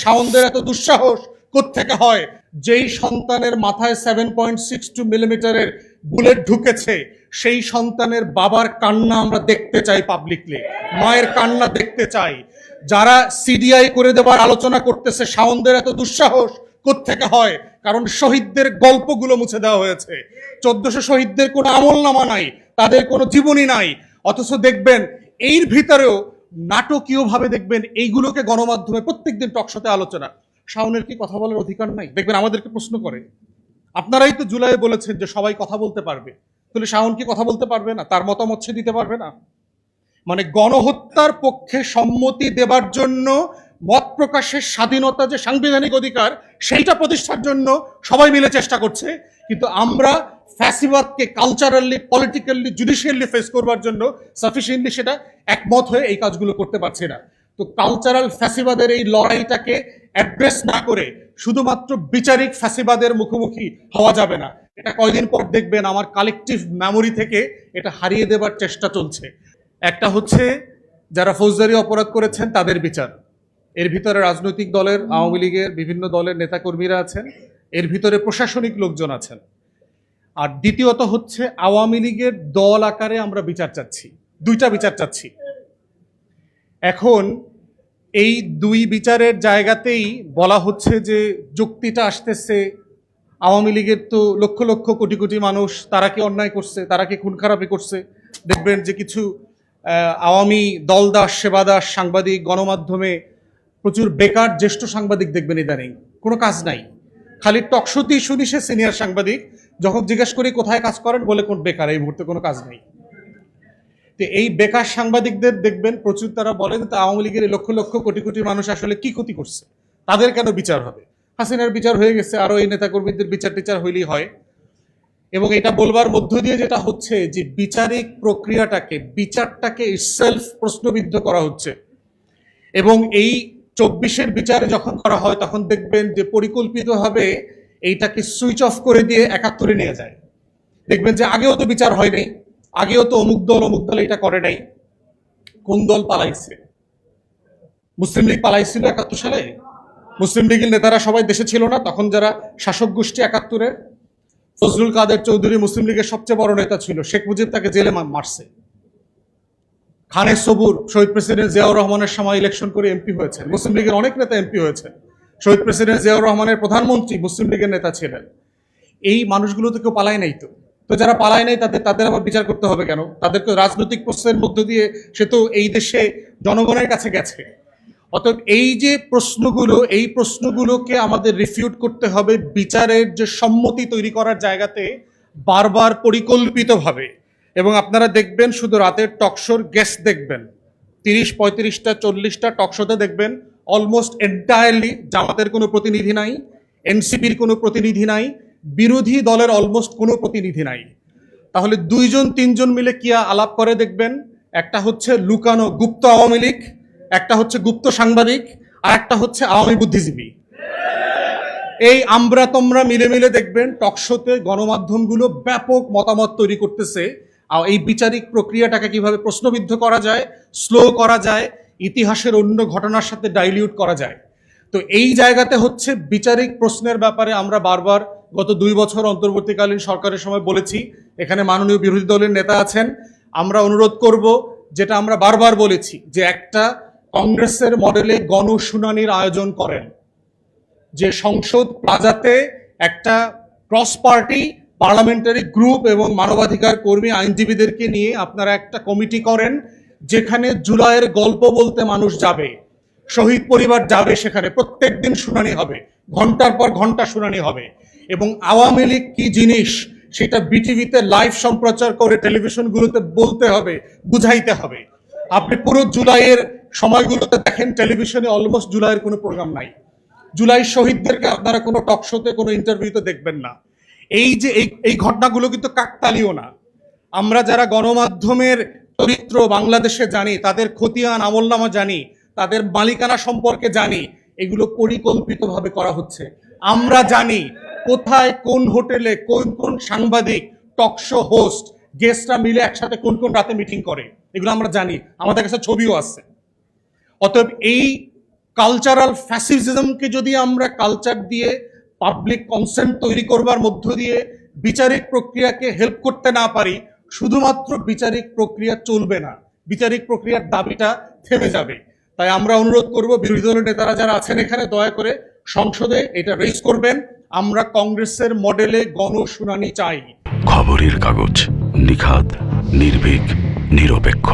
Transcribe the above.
শাওনদের এত দুঃসাহস কোত্থেকে হয়? যেই সন্তানের মাথায় 7.62 মিলিমিটারের বুলেট ঢুকেছে সেই সন্তানের বাবার কান্না আমরা দেখতে চাই পাবলিকলি, মায়ের কান্না দেখতে চাই। যারা সিডিআই করে দেওয়ার আলোচনা করতেছে, শাওনদের এত দুঃসাহস কোত্থেকে হয়? কারণ শহীদদের গল্পগুলো মুছে দেওয়া হয়েছে। 1400 শহীদদের কোনো আমলনামা নাই, তাদের কোনো জীবনী নাই। অথচ দেখবেন এর ভিতরেও নাটকীয়ভাবে দেখবেন এইগুলোকে গণমাধ্যমে প্রত্যেকদিন টকশোতে আলোচনা। শাওনের কি কথা বলার অধিকার নাই? দেখবেন আমাদেরকে প্রশ্ন করে, আপনারাই তো জুলাই বলেছেন যে সবাই কথা বলতে পারবে, তাহলে শাওন কি কথা বলতে পারবে না? তার মতামত সে দিতে পারবে না? মানে গণহত্যার পক্ষে সম্মতি দেবার জন্য মত প্রকাশের স্বাধীনতা যে সাংবিধানিক অধিকার, সেইটা প্রতিষ্ঠার জন্য সবাই মিলে চেষ্টা করছে। কিন্তু আমরা ফ্যাসিবাদকে কালচারালি, পলিটিক্যালি, জুডিশিয়ালি ফেস করবার জন্য সাফিসিয়েন্টলি সেটা একমত হয়ে এই কাজগুলো করতে পারছি না। তো কালচারাল ফ্যাসিবাদের এই লড়াইটাকে অ্যাড্রেস না করে শুধুমাত্র বিচারিক ফ্যাসিবাদের মুখোমুখি হওয়া যাবে না। এটা কয়দিন পর দেখবেন আমার কালেকটিভ মেমোরি থেকে এটা হারিয়ে দেবার চেষ্টা চলছে। একটা হচ্ছে যারা ফৌজদারি অপরাধ করেছেন তাদের বিচার, এর ভিতরে রাজনৈতিক দলের, আওয়ামী লীগের বিভিন্ন দলের নেতাকর্মীরা আছেন, এর ভিতরে প্রশাসনিক লোকজন আছেন। আর দ্বিতীয়ত হচ্ছে আওয়ামী লীগের দল আকারে আমরা বিচার চাচ্ছি, দুইটা বিচার চাচ্ছি। এখন এই দুই বিচারের জায়গাতেই বলা হচ্ছে যে যুক্তিটা আসতেছে আওয়ামী লীগের তো লক্ষ লক্ষ কোটি কোটি মানুষ, তারা কি অন্যায় করছে, তারা কি খুন খারাপি করছে? দেখবেন যে কিছু আওয়ামী দলদাস, সেবাদাস সাংবাদিক, গণমাধ্যমে প্রচুর বেকার জ্যেষ্ঠ সাংবাদিক দেখবেন ইদানিং, কোনো কাজ নাই, খালি টকশোতেই শুনি সে সিনিয়র সাংবাদিক, যখন জিজ্ঞেস করি কোথায় কাজ করেন বলে কোন বেকার, এই মুহূর্তে কোনো কাজ নেই। তো এই বেকার সাংবাদিকদের দেখবেন প্রচুর, তারা বলেন তো আওয়ামী লীগের লক্ষ লক্ষ কোটি কোটি মানুষ আসলে কি ক্ষতি করছে, তাদের কেন বিচার হবে? হাসিনার বিচার হয়ে গেছে, আরো এই নেতাকর্মীদের বিচার টিচার হইলেই হয়। এবং এটা বলবার মধ্য দিয়ে যেটা হচ্ছে যে বিচারিক প্রক্রিয়াটাকে, বিচারটাকে সেলফ প্রশ্নবিদ্ধ করা হচ্ছে। এবং এই 24-এর বিচারে যখন করা হয় তখন দেখবেন যে পরিকল্পিতভাবে এইটাকে সুইচ অফ করে দিয়ে 71-এ নিয়ে যায়। দেখবেন যে আগেও তো বিচার হয় নাই, আগেও তো অমুক দল এটা করে নাই। কোন দল পালাইছে? মুসলিম লীগ পালাইছিল 71 সালে। মুসলিম লীগের নেতারা সবাই দেশে ছিল না তখন, যারা শাসক গোষ্ঠী 71-এর। ফজলুল কাদের চৌধুরী মুসলিম লীগের সবচেয়ে বড় নেতা ছিল, শেখ মুজিব তাকে জেলে মারছে। খানের সবুর শহীদ প্রেসিডেন্ট জিয়াউর রহমানের সময় ইলেকশন করে এমপি হয়েছে, মুসলিম লীগের অনেক নেতা এমপি হয়েছে। শহীদ প্রেসিডেন্ট জিয়াউর রহমানের প্রধানমন্ত্রী মুসলিম লীগের নেতা ছিলেন। এই মানুষগুলো তো কেউ পালায় নাই। তো যারা পালায় নাই তাদের আবার বিচার করতে হবে কেন? তাদেরকে রাজনৈতিক প্রশ্নের মধ্য দিয়ে সে তো এই দেশে জনগণের কাছে গেছে। অতএব এই যে প্রশ্নগুলো, এই প্রশ্নগুলোকে আমাদের রিফিউট করতে হবে বিচারের যে সম্মতি তৈরি করার জায়গাতে, বারবার পরিকল্পিতভাবে। এবং আপনারা দেখবেন শুধু রাতের টকশোর গেস্ট দেখবেন 30, 35টা, 40টা টকশোতে দেখবেন অলমোস্ট এন্টায়ারলি জামাতের কোনো প্রতিনিধি নাই, এনসিপির কোনো প্রতিনিধি নাই, বিরোধী দলের অলমোস্ট কোনো প্রতিনিধি নাই। তাহলে 2-3 মিলে কি আলাপ করে দেখবেন, একটা হচ্ছে লুকানো গুপ্ত আওয়ামী লীগ, একটা হচ্ছে গুপ্ত সাংবাদিক, আর একটা হচ্ছে আওয়ামী বুদ্ধিজীবী। এই আমরা তোমরা মিলে মিলে দেখবেন টকশোতে গণমাধ্যমগুলো ব্যাপক মতামত তৈরি করতেছে এই বিচারিক প্রক্রিয়াটাকে কিভাবে প্রশ্নবিদ্ধ করা যায়, স্লো করা যায়, ইতিহাসের অন্য ঘটনার সাথে ডাইলিউট করা যায়। তো এই জায়গাতে হচ্ছে বিচারিক প্রশ্নের ব্যাপারে আমরা বারবার গত 2 বছর অন্তর্বর্তীকালীন সরকারের সময় বলেছি, এখানে মাননীয় বিরোধী দলের নেতা আছেন, আমরা অনুরোধ করব যেটা আমরা বারবার বলেছি যে একটা কংগ্রেসের মডেলে গণশুনানির আয়োজন করেন, যে সংসদ প্লাজাতে একটা ক্রস পার্টি পার্লামেন্টারি গ্রুপ এবং মানবাধিকার কর্মী আইনজীবীদেরকে নিয়ে আপনারা একটা কমিটি করেন, যেখানে জুলাইয়ের গল্প বলতে মানুষ যাবে, শহীদ পরিবার যাবে, সেখানে প্রত্যেক দিন শুনানি হবে, ঘন্টার পর ঘন্টা শুনানি হবে। এবং আওয়ামী লীগ কি জিনিস সেটা বিটিভিতে লাইভ সম্প্রচার করে টেলিভিশনগুলোতে বলতে হবে, বুঝাইতে হবে। আপনি পুরো জুলাইয়ের সময়গুলোতে দেখেন টেলিভিশনে অলমোস্ট জুলাইয়ের কোনো প্রোগ্রাম নাই। জুলাই শহীদদেরকে আপনারা কোনো টকশোতে, কোনো ইন্টারভিউতে দেখবেন না। এই যে এই ঘটনাগুলো কিন্তু কাকতালীয় না। আমরা যারা গণমাধ্যমের চরিত্র বাংলাদেশে জানি, তাদের খতিয়ান আমলনামা জানি, তাদের মালিকানা সম্পর্কে জানি, এগুলো পরিকল্পিতভাবে করা হচ্ছে। আমরা জানি কোথায়, কোন হোটেলে, কোন কোন সাংবাদিক, টকশো হোস্ট, গেস্টরা মিলে একসাথে কোন কোন রাতে মিটিং করে, এগুলো আমরা জানি, আমাদের কাছে ছবিও আছে। অতএব এই কালচারাল ফ্যাসিজমকে যদি আমরা কালচার দিয়ে পাবলিক কনসেন্ট তৈরি করবার মধ্য দিয়ে বিচারিক প্রক্রিয়াকে হেল্প করতে না পারি, শুধুমাত্র বিচারিক প্রক্রিয়া চলবে না, বিচারিক প্রক্রিয়ার দাবিটা থেমে যাবে। তাই আমরা অনুরোধ করব বিরোধী দলের নেতারা যারা আছেন এখানে, দয়া করে সংসদে এটা রেজ করবেন। আমরা কংগ্রেসের মডেলে গণশুনানি চাই। খবরের কাগজ, নিখাত, নির্ভীক, নিরপেক্ষ।